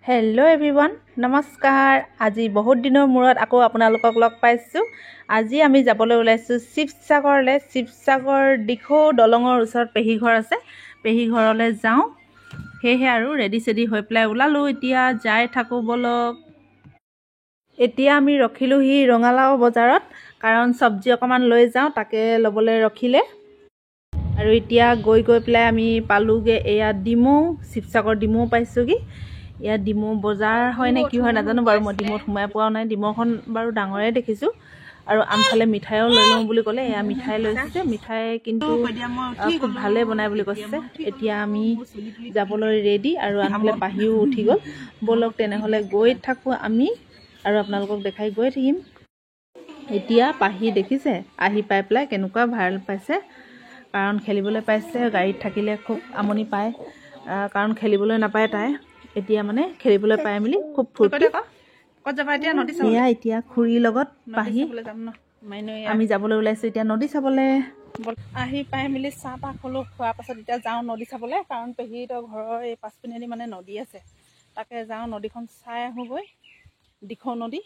Hello' everyone, নমস্কাৰ। আজি বহুত দিনৰ মূৰত আকৌ আপোনালোকক লগ পাইছোঁ। আজি আমি যাবলৈ ওলাইছোঁ শিৱসাগৰলৈ। শিৱসাগৰ দিখৌ দলঙৰ ওচৰত পেহী ঘৰ আছে, পেহী ঘৰলৈ যাওঁ। সেয়েহে আৰু ৰেডি চেডি হৈ পেলাই ওলালোঁ। এতিয়া যাই থাকোঁ বলক। এতিয়া আমি ৰখিলোঁহি ৰঙালাও বজাৰত, কাৰণ চব্জি অকণমান লৈ যাওঁ, তাকে ল'বলৈ ৰখিলে। আৰু এতিয়া গৈ পেলাই আমি পালোঁগৈ এয়া ডিমৌ, শিৱসাগৰ ডিমৌ পাইছোঁগৈ। ইয়াত ডিমৌ বজাৰ হয় নে কি হয় নাজানো বাৰু, মই ডিমৌত সোমাই পোৱা নাই। ডিমৌখন বাৰু ডাঙৰে দেখিছোঁ। আৰু আনফালে মিঠাইও লৈ লওঁ বুলি ক'লে, এয়া মিঠাই লৈছে। মিঠাই কিন্তু খুব ভালেই বনাই বুলি কৈছে। এতিয়া আমি যাবলৈ ৰেডি, আৰু আনফালে পাহিও উঠি গ'ল। ব'লক তেনেহ'লে গৈ থাকোঁ আমি, আৰু আপোনালোকক দেখাই গৈ থাকিম। এতিয়া পাহি দেখিছে আহি পাই পেলাই কেনেকুৱা ভাল পাইছে, কাৰণ খেলিবলৈ পাইছে। গাড়ীত থাকিলে খুব আমনি পায়, কাৰণ খেলিবলৈ নাপায় তাই। এতিয়া মানে খেলিবলৈ পাই মেলি খুব ফূৰ্তি। ক'ত যাবা এতিয়া? নদী চাবলৈ। এয়া এতিয়া খুৰীৰ লগত পাহি আমি যাবলৈ ওলাইছোঁ এতিয়া নদী চাবলৈ। আহি পাই মেলি চাহ তাহ খালোঁ, খোৱাৰ পাছত এতিয়া যাওঁ নদী চাবলৈ, কাৰণ পেহীহঁতৰ ঘৰৰ এই পাছপিনেদি মানে নদী আছে, তাকে যাওঁ নদীখন চাই আহোঁগৈ। দিখৌ নদী,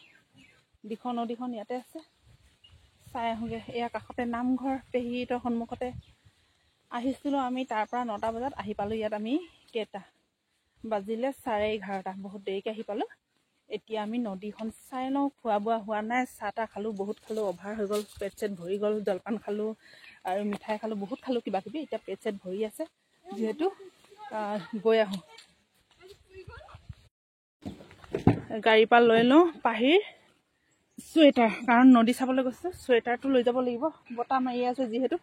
দিখৌ নদীখন ইয়াতে আছে, চাই আহোঁগৈ। এয়া কাষতে নামঘৰ, পেহীহঁতৰ সন্মুখতে আহিছিলোঁ আমি। তাৰ পৰা 9টা বজাত আহি পালোঁ ইয়াত। আমি কেইটা বাজিলে 11:30, বহুত দেৰিকৈ আহি পালোঁ। এতিয়া আমি নদীখন চাই লওঁ। খোৱা বোৱা হোৱা নাই, চাহ তাহ খালোঁ, বহুত খালোঁ, অভাৰ হৈ গ'ল, পেট চেট ভৰি গ'ল। জলপান খালোঁ আৰু মিঠাই খালোঁ, বহুত খালোঁ কিবা কিবি। এতিয়া পেট চেট ভৰি আছে যিহেতু গৈ আহোঁ। গাড়ীৰ পৰা লৈ লওঁ পাহিৰ চুৱেটাৰ, কাৰণ নদী চাবলৈ গৈছোঁ, চুৱেটাৰটো লৈ যাব লাগিব, বতাহ মাৰি আছে যিহেতু।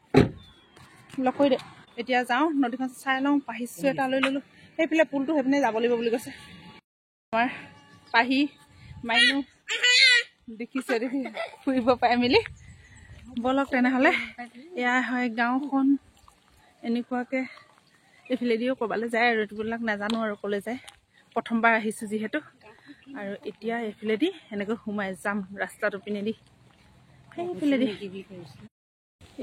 লগ কৰি দে। এতিয়া যাওঁ নদীখন চাই লওঁ। পাহিৰ চুৱেটাৰ লৈ ল'লোঁ। সেইফালে পুলটো সেইপিনে যাব লাগিব বুলি কৈছে আমাৰ পাহি মাইনু। দেখিছে ফুৰিব পাই মেলি। ব'লক তেনেহ'লে। এয়া হয় গাঁওখন। এনেকুৱাকৈ এইফালেদিও ক'ৰবালৈ যায় আৰু এইবিলাক নাজানো আৰু ক'লৈ যায়, প্ৰথমবাৰ আহিছোঁ যিহেতু। আৰু এতিয়া এইফালেদি এনেকৈ সোমাই যাম ৰাস্তাটো পিনেদি, সেইফালেদি।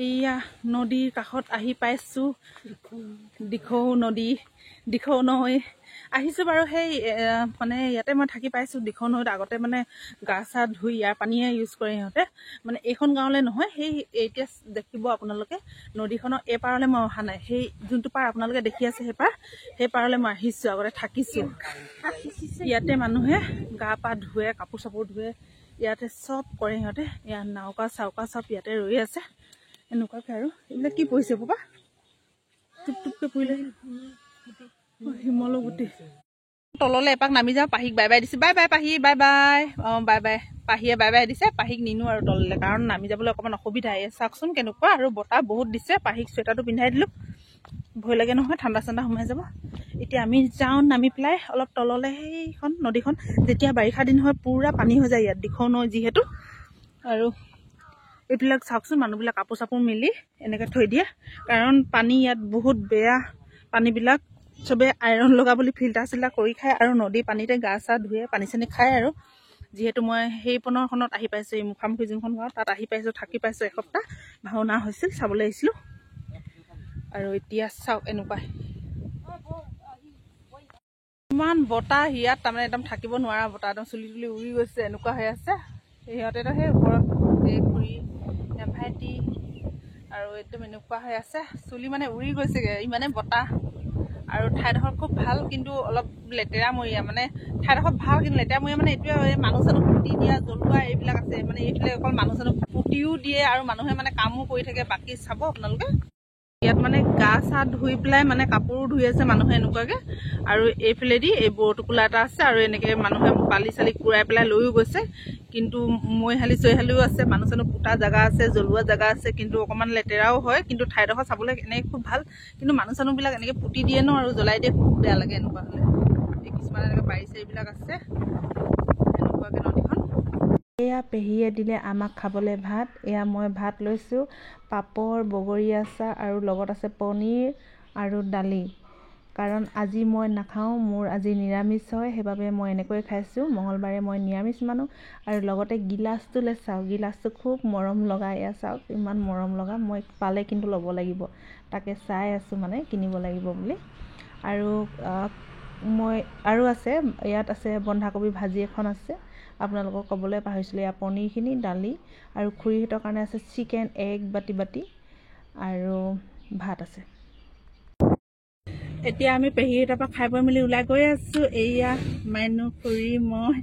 এয়া নদীৰ কাষত আহি পাইছোঁ। দিখৌ নদী, দিখৌ নৈ আহিছোঁ বাৰু। সেই মানে ইয়াতে মই থাকি পাইছোঁ দিখৌ নৈত। আগতে মানে গা চা ধুই ইয়াৰ পানীয়ে ইউজ কৰে সিহঁতে, মানে এইখন গাঁৱলৈ নহয়। সেই এতিয়া দেখিব আপোনালোকে নদীখনৰ এই পাৰলৈ মই অহা নাই। সেই যোনটো পাৰ আপোনালোকে দেখি আছে সেই পাৰলৈ মই আহিছোঁ, আগতে থাকিছোঁ। ইয়াতে মানুহে গা পা ধুৱে, কাপোৰ চাপোৰ ধুৱে, ইয়াতে চব কৰে সিহঁতে। ইয়াত নাওকা চাওকা চব ইয়াতে ৰৈ আছে। এনেকুৱাকৈ আৰু এইবিলাক কি পৰিছে বাবা, টুপ টুপকৈ পৰিলে শিমলু গুটি। তললৈ এপাক নামি যাওঁ। পাহিক বাই বাই দিছোঁ। বাই বাই পাহি, বাই বাই। অঁ বাই বাই। পাহিয়ে বাই বাই দিছে। পাহিক নিনো আৰু তললৈ, কাৰণ নামি যাবলৈ অকণমান অসুবিধা। চাওকচোন কেনেকুৱা, আৰু বতাহ বহুত দিছে। পাহিক চুৱেটাৰটো পিন্ধাই দিলোঁ, ভয় লাগে নহয়, ঠাণ্ডা ঠাণ্ডা সোমাই যাব। এতিয়া আমি যাওঁ নামি পেলাই অলপ তললৈ। সেইখন নদীখন যেতিয়া বাৰিষা দিন হয় পূৰা পানী হৈ যায় ইয়াত, দিখৌ নৈ যিহেতু। আৰু এইবিলাক চাওকচোন, মানুহবিলাক কাপোৰ চাপোৰ মেলি এনেকৈ থৈ দিয়ে, কাৰণ পানী ইয়াত বহুত বেয়া। পানীবিলাক চবে আইৰণ লগা বুলি ফিল্টাৰ চিল্টাৰ কৰি খায়, আৰু নদীৰ পানীতে গা চা ধুৱে, পানী চানী খায়। আৰু যিহেতু মই সেই পনৰখনত আহি পাইছোঁ, এই মুখামুখি যোনখন গাঁও তাত আহি পাইছোঁ, থাকি পাইছোঁ এসপ্তাহ। ভাওনা হৈছিল, চাবলৈ আহিছিলোঁ। আৰু এতিয়া চাওক এনেকুৱা ইমান বতাহ ইয়াত, তাৰমানে একদম থাকিব নোৱাৰা বতাহ। একদম চুলি তুলি উৰি গৈছে, এনেকুৱা হৈ আছে। সিহঁতেতো সেই ওপৰত এই খুৰী ভাইটি আৰু একদম এনেকুৱা হৈ আছে, চুলি মানে উৰি গৈছেগৈ, ইমানে বতাহ। আৰু ঠাইডোখৰ খুব ভাল, কিন্তু অলপ লেতেৰামৰীয়া। মানে ঠাইডোখৰ ভাল কিন্তু লেতেৰামৰীয়া, মানে এইটোৱে মানুহ চানুহ পুতি দিয়া, জ্বলোৱা এইবিলাক আছে। মানে এইফালে অকল মানুহ চানুহ পুতিও দিয়ে, আৰু মানুহে মানে কামো কৰি থাকে। বাকী চাব আপোনালোকে, ইয়াত মানে গা চা ধুই পেলাই মানে কাপোৰো ধুই আছে মানুহে এনেকুৱাকৈ। আৰু এইফালেদি এই বৰটোকোলা এটা আছে, আৰু এনেকৈ মানুহে বালি চালি কুৰাই পেলাই লৈও গৈছে। কিন্তু মৈহালি চৈহালিও আছে, মানুহ চানুহ পুতা জেগা আছে, জ্বলোৱা জেগা আছে, কিন্তু অকণমান লেতেৰাও হয়। কিন্তু ঠাইডোখৰ চাবলৈ এনেকৈ খুব ভাল, কিন্তু মানুহ চানুহবিলাক এনেকৈ পুতি দিয়ে ন, আৰু জ্বলাই দিয়ে, খুব বেয়া লাগে এনেকুৱা হ'লে। এই কিছুমান এনেকৈ বাৰী চাৰীবিলাক আছে এনেকুৱাকৈ নদীখন। এয়া পেহীয়ে দিলে আমাক খাবলৈ ভাত। এয়া মই ভাত লৈছোঁ, পাপৰ, বগৰী আচাৰ, আৰু লগত আছে পনীৰ আৰু দালি। কাৰণ আজি মই নাখাওঁ, মোৰ আজি নিৰামিষ হয়, সেইবাবে মই এনেকৈ খাইছোঁ। মঙলবাৰে মই নিৰামিষ মানো। আৰু লগতে গিলাচটোলৈ চাওক, গিলাচটো খুব মৰম লগা। এয়া চাওক ইমান মৰম লগা, মই পালে কিন্তু ল'ব লাগিব। তাকে চাই আছোঁ, মানে কিনিব লাগিব বুলি। আৰু মই আৰু আছে ইয়াত আছে বন্ধাকবি ভাজি এখন আছে আপোনালোকক ক'বলৈ পাহৰিছিলোঁ ইয়াত পনীৰখিনি দালি আৰু খুৰীহঁতৰ কাৰণে আছে চিকেন এগ বাটি আৰু ভাত আছে এতিয়া আমি পেহীহঁতৰ পৰা খাই বৈ মেলি ওলাই গৈ আছোঁ এয়া মাইনু খুৰী মই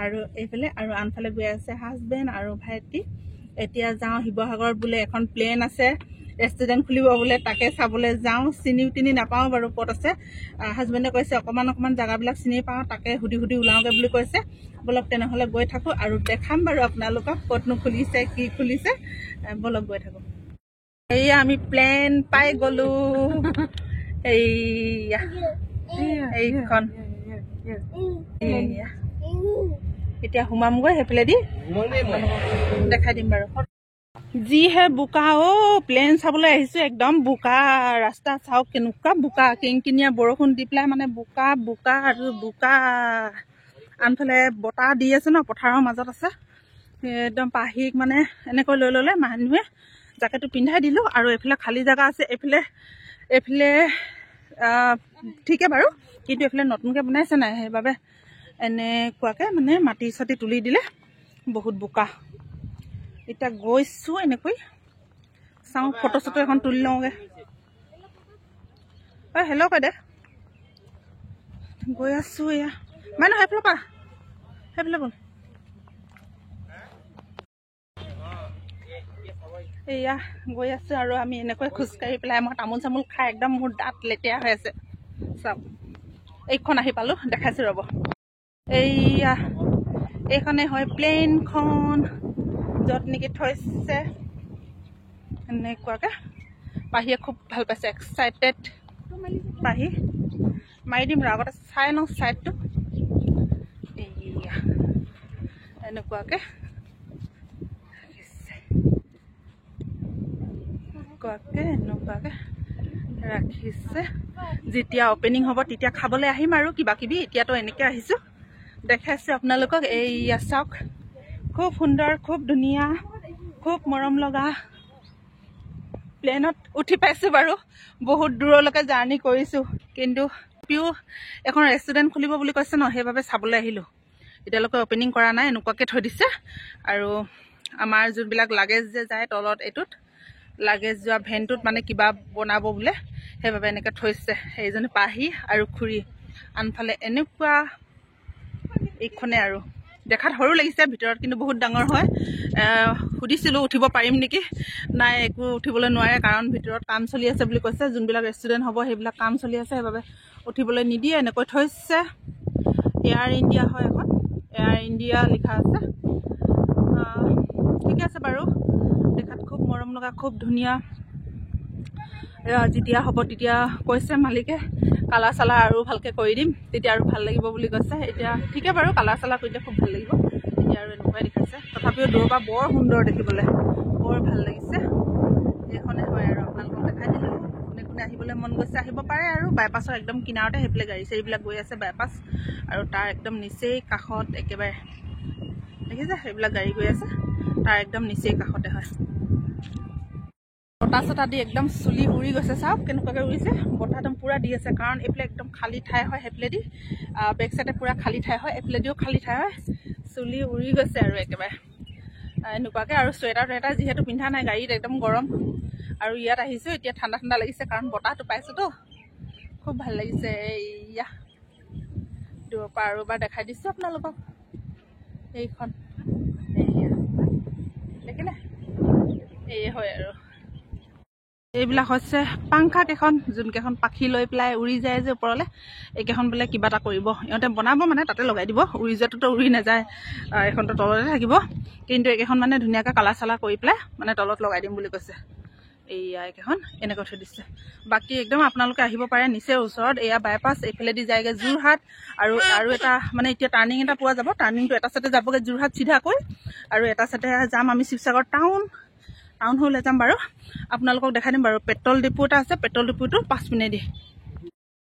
আৰু এইফালে আৰু আনফালে গৈ আছে হাজবেণ্ড আৰু ভাইটি এতিয়া যাওঁ শিৱসাগৰত বোলে এখন প্লেন আছে ৰেষ্টুৰেণ্ট খুলিব বোলে তাকে চাবলৈ যাওঁ চিনি নাপাওঁ বাৰু ক'ত আছে হাজবেণ্ডে কৈছে অকণমান জেগাবিলাক চিনি পাওঁ তাকে সুধি ওলাওঁগৈ বুলি কৈছে বলক তেনেহ'লে গৈ থাকোঁ আৰু দেখাম বাৰু আপোনালোকক ক'তনো খুলিছে কি খুলিছে বলক গৈ থাকোঁ এয়া আমি প্লেন পাই গ'লোঁ এইখন এতিয়া সোমামগৈ সেইফালে দি দেখাই দিম বাৰু যিহে বোকা প্লেন চাবলৈ আহিছোঁ একদম বোকা ৰাস্তা চাওক কেনেকুৱা বোকা কিনকিনীয়া বৰষুণ দি পেলাই মানে বোকা আৰু বোকা আনফালে বতাহ দি আছে ন পথাৰৰ মাজত আছে একদম পাহিক মানে এনেকৈ লৈ ল'লে মানুহে জাকেটটো পিন্ধাই দিলোঁ আৰু এইফালে খালী জেগা আছে এইফালে ঠিকে বাৰু কিন্তু এইফালে নতুনকৈ বনাইছে নাই সেইবাবে এনেকুৱাকৈ মানে মাটি চাটি তুলি দিলে বহুত বোকা এতিয়া গৈছোঁ এনেকৈ চাওঁ ফটো চটো এখন তুলি লওঁগৈ হেল্ল' কয় দে গৈ আছোঁ এয়া মানে সেইফালে ব'ল এয়া গৈ আছোঁ আৰু আমি এনেকৈ খোজকাঢ়ি পেলাই মই তামোল চামোল খাই একদম মোৰ দাঁত লেতেৰা হৈ আছে চাওক এইখন আহি পালোঁ দেখাইছোঁ ৰ'ব এয়া এইখনে হয় প্লেনখন য'ত নেকি থৈছে এনেকুৱাকৈ পাহিয়ে খুব ভাল পাইছে এক্সাইটেড পাহি মাৰি দিম ৰ আগতে চাই লওঁ ছাইডটো এয়া এনেকুৱাকৈ এনেকুৱাকৈ ৰাখিছে যেতিয়া অপেনিং হ'ব তেতিয়া খাবলৈ আহিম আৰু কিবাকিবি এতিয়াতো এনেকৈ আহিছোঁ দেখাইছোঁ আপোনালোকক এইয়া চাওক খুব সুন্দৰ খুব ধুনীয়া খুব মৰম লগা প্লেনত উঠি পাইছোঁ বাৰু বহুত দূৰলৈকে জাৰ্ণি কৰিছোঁ কিন্তু এখন ৰেষ্টুৰেণ্ট খুলিব বুলি কৈছে ন সেইবাবে চাবলৈ আহিলোঁ এতিয়ালৈকে অপেনিং কৰা নাই এনেকুৱাকৈ থৈ দিছে আৰু আমাৰ যোনবিলাক লাগেজ যে যায় তলত এইটোত লাগেজ যোৱা ভেনটোত মানে কিবা বনাব বোলে সেইবাবে এনেকৈ থৈছে সেইজনী পাহি আৰু খুৰী আনফালে এনেকুৱা এইখনে আৰু দেখাত সৰু লাগিছে ভিতৰত কিন্তু বহুত ডাঙৰ হয় সুধিছিলোঁ উঠিব পাৰিম নেকি নাই একো উঠিবলৈ নোৱাৰে কাৰণ ভিতৰত কাম চলি আছে বুলি কৈছে যোনবিলাক ৰেষ্টুৰেণ্ট হ'ব সেইবিলাক কাম চলি আছে সেইবাবে উঠিবলৈ নিদিয়ে এনেকৈ থৈছে এয়াৰ ইণ্ডিয়া হয় এখন এয়াৰ ইণ্ডিয়া লিখা আছে ঠিকে আছে বাৰু দেখাত খুব মৰম লগা খুব ধুনীয়া যেতিয়া হ'ব তেতিয়া কৈছে মালিকে কালাৰ চালাৰ আৰু ভালকৈ কৰি দিম তেতিয়া আৰু ভাল লাগিব বুলি কৈছে এতিয়া ঠিকে বাৰু কালাৰ চালাৰ কৰিলে খুব ভাল লাগিব এতিয়া আৰু এনেকুৱাই দেখাইছে তথাপিও দূৰৰ পৰা বৰ সুন্দৰ দেখিবলৈ বৰ ভাল লাগিছে এইখনে হয় আৰু আপোনালোকক দেখাই দিলোঁ কোনে আহিবলৈ মন গৈছে আহিব পাৰে আৰু বাইপাছৰ একদম কিনাৰতে সেইফালে গাড়ী চাড়ীবিলাক গৈ আছে বাইপাছ আৰু তাৰ একদম নিচেই কাষত একেবাৰে দেখিছে সেইবিলাক গাড়ী গৈ আছে তাৰ একদম নিচেই কাষতে হয় বতাহ চতাহ দি একদম চুলি উৰি গৈছে চাওক কেনেকুৱাকৈ উৰিছে বতাহ একদম পূৰা দি আছে কাৰণ এইফালে একদম খালী ঠাই হয় সেইফালেদি বেক চাইডে পূৰা খালী ঠাই হয় এইফালেদিও খালী ঠাই হয় চুলি উৰি গৈছে আৰু একেবাৰে এনেকুৱাকৈ আৰু চুৱেটাৰ যিহেতু পিন্ধা নাই গাড়ীত একদম গৰম আৰু ইয়াত আহিছোঁ এতিয়া ঠাণ্ডা লাগিছে কাৰণ বতাহটো পাইছোঁতো খুব ভাল লাগিছে এয়া দূৰৰ পৰা আৰু এবাৰ দেখাই দিছোঁ আপোনালোকক এইখন দেখিলে এই হয় আৰু এইবিলাক হৈছে পাংখা কেইখন যোনকেইখন পাখি লৈ পেলাই উৰি যায় যে ওপৰলৈ এইকেইখন বোলে কিবা এটা কৰিব ইহঁতে বনাব মানে তাতে লগাই দিব উৰি যোৱাটোতো উৰি নাযায় এইখনতো তলতে থাকিব কিন্তু এইকেইখন মানে ধুনীয়াকৈ কালাৰ চালাৰ কৰি পেলাই মানে তলত লগাই দিম বুলি কৈছে এইয়া এইকেইখন এনেকৈ থৈ দিছে বাকী একদম আপোনালোকে আহিব পাৰে নিচেই ওচৰত এয়া বাইপাছ এইফালেদি যায়গৈ যোৰহাট আৰু এটা মানে এতিয়া টাৰ্ণিং এটা পোৱা যাব টাৰ্ণিংটো এটা চাইডে যাবগৈ যোৰহাট চিধাকৈ আৰু এটা চাইডে যাম আমি শিৱসাগৰ টাউন হ'লে যাম বাৰু আপোনালোকক দেখাই দিম বাৰু পেট্ৰল ডিপু এটা আছে পেট্ৰল ডিপুটো 5 মিনিট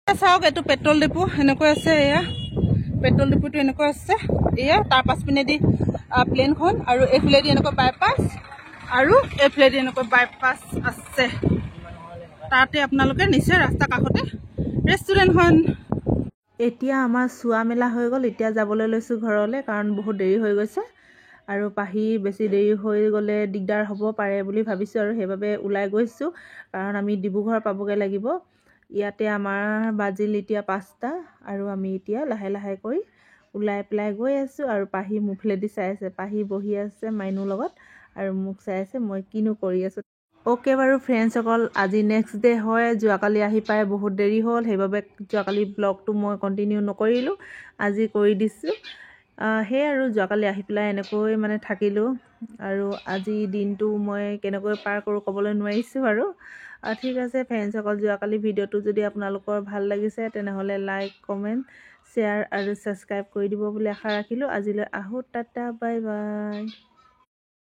চাওক এইটো পেট্ৰল ডিপু এনেকৈ আছে এয়া পেট্ৰল ডিপুটো এনেকৈ আছে এয়া তাৰ 5 মিনিট প্লেনখন আৰু এইফালেদি এনেকৈ বাইপাছ আৰু এইফালেদি এনেকৈ বাইপাছ আছে তাতে আপোনালোকে নিশ্চয় ৰাস্তা কাষতে ৰেষ্টুৰেণ্টখন এতিয়া আমাৰ চোৱা মেলা হৈ গ'ল। এতিয়া যাবলৈ লৈছোঁ ঘৰলৈ, কাৰণ বহুত দেৰি হৈ গৈছে আৰু পাহি বেছি দেৰি হৈ গ'লে দিগদাৰ হ'ব পাৰে বুলি ভাবিছোঁ আৰু সেইবাবে ওলাই গৈছোঁ, কাৰণ আমি ডিব্ৰুগড় পাবগৈ লাগিব। ইয়াতে আমাৰ বাজিল এতিয়া 5টা আৰু আমি এতিয়া লাহে লাহেকৈ ওলাই পেলাই গৈ আছোঁ আৰু পাহি মোফালেদি চাই আছে। পাহি বহি আছে মাইনুৰ লগত আৰু মোক চাই আছে মই কিনো কৰি আছোঁ। অ'কে বাৰু ফ্ৰেণ্ডছসকল, আজি নেক্সট ডে' হয়। যোৱাকালি আহি পাই বহুত দেৰি হ'ল, সেইবাবে যোৱাকালি ব্লগটো মই কণ্টিনিউ নকৰিলোঁ, আজি কৰি দিছোঁ। সেয়ে আৰু যোৱাকালি আহি পেলাই এনেকৈ মানে থাকিলোঁ আৰু আজি দিনটো মই কেনেকৈ পাৰ কৰোঁ ক'বলৈ নোৱাৰিছোঁ আৰু। ঠিক আছে ফ্ৰেণ্ডছসকল, যোৱাকালি ভিডিঅ'টো যদি আপোনালোকৰ ভাল লাগিছে তেনেহ'লে লাইক, কমেণ্ট, শ্বেয়াৰ আৰু ছাবস্ক্ৰাইব কৰি দিব বুলি আশা ৰাখিলোঁ। আজিলৈ আহোঁ, টাটা, বাই বাই।